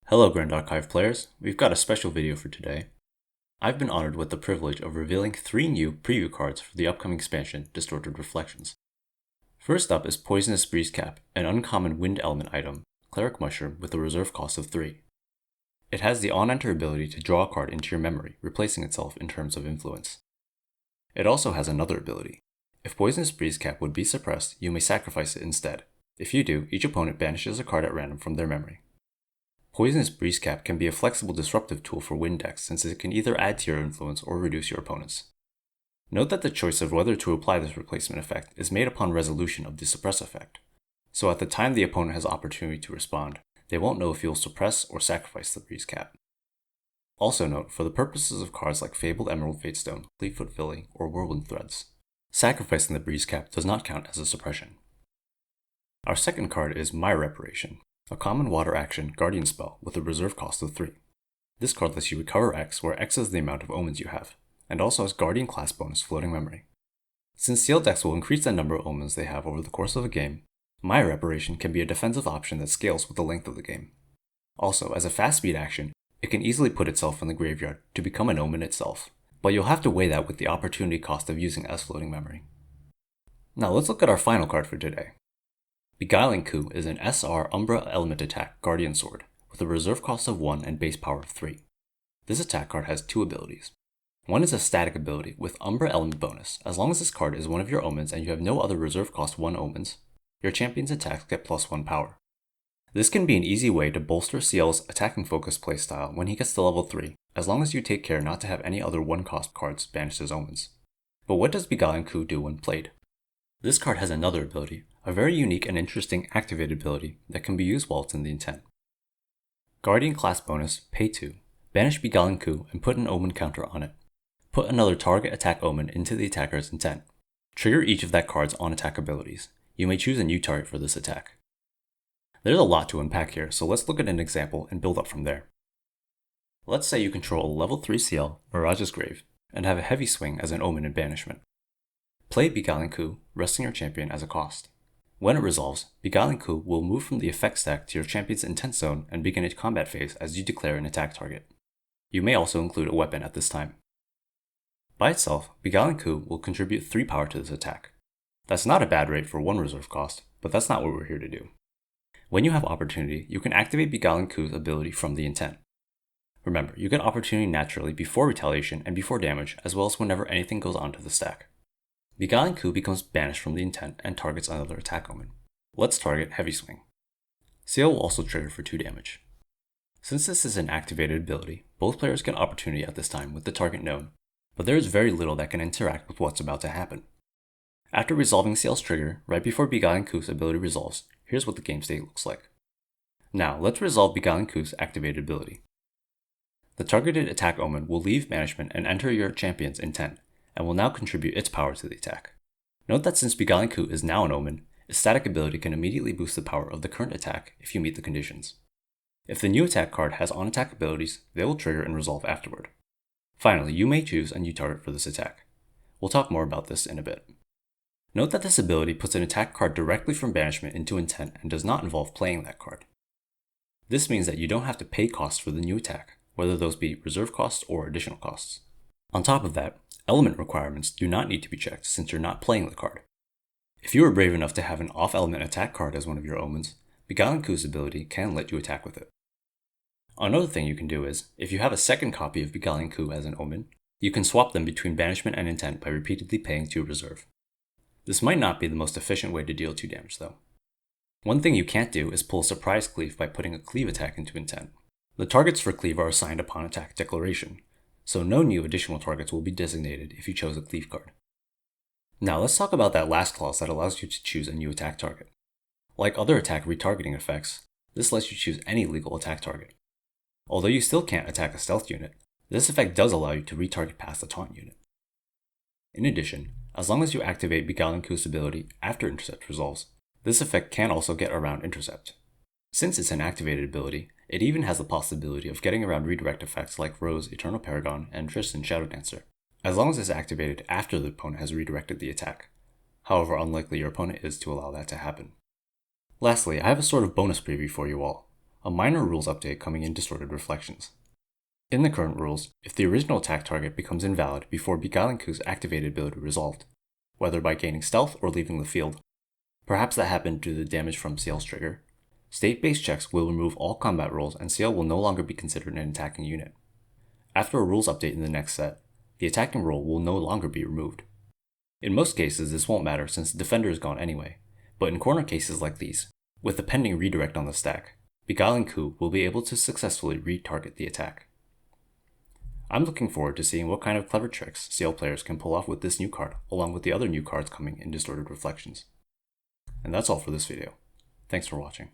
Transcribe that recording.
Hello Grand Archive players, we've got a special video for today. I've been honored with the privilege of revealing 3 new preview cards for the upcoming expansion, Distorted Reflections. First up is Poisonous Breezecap, an uncommon wind element item, Cleric Mushroom with a reserve cost of 3. It has the on-enter ability to draw a card into your memory, replacing itself in terms of influence. It also has another ability. If Poisonous Breezecap would be suppressed, you may sacrifice it instead. If you do, each opponent banishes a card at random from their memory. Poisonous Breezecap can be a flexible disruptive tool for wind decks since it can either add to your influence or reduce your opponent's. Note that the choice of whether to apply this replacement effect is made upon resolution of the suppress effect, so at the time the opponent has opportunity to respond, they won't know if you'll suppress or sacrifice the Breezecap. Also note, for the purposes of cards like Fabled Emerald Fatestone, Fleetfoot Filly, or Whirlwind Threads, sacrificing the Breezecap does not count as a suppression. Our second card is Mire Reparation, a common water action guardian spell with a reserve cost of 3. This card lets you recover X, where X is the amount of omens you have, and also has guardian class bonus floating memory. Since Ciel decks will increase the number of omens they have over the course of a game, Mire Reparation can be a defensive option that scales with the length of the game. Also, as a fast speed action, it can easily put itself in the graveyard to become an omen itself, but you'll have to weigh that with the opportunity cost of using as floating memory. Now let's look at our final card for today. Beguiling Coup is an SR Umbra element attack guardian sword with a reserve cost of 1 and base power of 3. This attack card has 2 abilities. One is a static ability with Umbra element bonus. As long as this card is one of your omens and you have no other reserve cost 1 omens, your champion's attacks get +1 power. This can be an easy way to bolster Ciel's attacking focus playstyle when he gets to level 3, as long as you take care not to have any other 1-cost cards banished as omens. But what does Beguiling Coup do when played? This card has another ability, a very unique and interesting activated ability that can be used while it's in the intent. Guardian class bonus, pay 2. Banish Beguiling Coup and put an omen counter on it. Put another target attack omen into the attacker's intent. Trigger each of that card's on-attack abilities. You may choose a new target for this attack. There's a lot to unpack here, so let's look at an example and build up from there. Let's say you control a level 3 Ciel, Mirage's Grave, and have a heavy swing as an omen in banishment. Play Beguiling Coup, resting your champion as a cost. When it resolves, Beguiling Coup will move from the effect stack to your champion's intent zone and begin its combat phase as you declare an attack target. You may also include a weapon at this time. By itself, Beguiling Coup will contribute 3 power to this attack. That's not a bad rate for 1 reserve cost, but that's not what we're here to do. When you have opportunity, you can activate Beguiling Coup's ability from the intent. Remember, you get opportunity naturally before retaliation and before damage, as well as whenever anything goes onto the stack. Beguiling Coup becomes banished from the intent and targets another attack omen. Let's target Heavy Swing. Ciel will also trigger for 2 damage. Since this is an activated ability, both players get opportunity at this time with the target known, but there is very little that can interact with what's about to happen. After resolving Ciel's trigger, right before Beguiling Coup's ability resolves, here's what the game state looks like. Now, let's resolve Beguiling Coup's activated ability. The targeted attack omen will leave banishment and enter your champion's intent, and will now contribute its power to the attack. Note that since Beguiling Coup is now an omen, its static ability can immediately boost the power of the current attack if you meet the conditions. If the new attack card has on-attack abilities, they will trigger and resolve afterward. Finally, you may choose a new target for this attack. We'll talk more about this in a bit. Note that this ability puts an attack card directly from banishment into intent and does not involve playing that card. This means that you don't have to pay costs for the new attack, whether those be reserve costs or additional costs. On top of that, element requirements do not need to be checked since you're not playing the card. If you are brave enough to have an off-element attack card as one of your omens, Beguiling Coup's ability can let you attack with it. Another thing you can do is, if you have a second copy of Beguiling Coup as an omen, you can swap them between banishment and intent by repeatedly paying 2 reserve. This might not be the most efficient way to deal 2 damage though. One thing you can't do is pull a surprise cleave by putting a cleave attack into intent. The targets for cleave are assigned upon attack declaration, so no new additional targets will be designated if you chose a cleave card. Now let's talk about that last clause that allows you to choose a new attack target. Like other attack retargeting effects, this lets you choose any legal attack target. Although you still can't attack a stealth unit, this effect does allow you to retarget past a taunt unit. In addition, as long as you activate Beguiling Coup's ability after intercept resolves, this effect can also get around intercept. Since it's an activated ability, it even has the possibility of getting around redirect effects like Rose, Eternal Paragon, and Tristan Shadow Dancer, as long as it's activated after the opponent has redirected the attack, however unlikely your opponent is to allow that to happen. Lastly, I have a sort of bonus preview for you all. a minor rules update coming in Distorted Reflections. In the current rules, if the original attack target becomes invalid before Beguiling Coup's activated ability resolved, whether by gaining stealth or leaving the field, perhaps that happened due to the damage from Ciel's trigger, state-based checks will remove all combat rolls and Ciel will no longer be considered an attacking unit. After a rules update in the next set, the attacking roll will no longer be removed. In most cases this won't matter since the defender is gone anyway, but in corner cases like these, with the pending redirect on the stack, Beguiling Coup will be able to successfully re-target the attack. I'm looking forward to seeing what kind of clever tricks Ciel players can pull off with this new card, along with the other new cards coming in Distorted Reflections. And that's all for this video. Thanks for watching.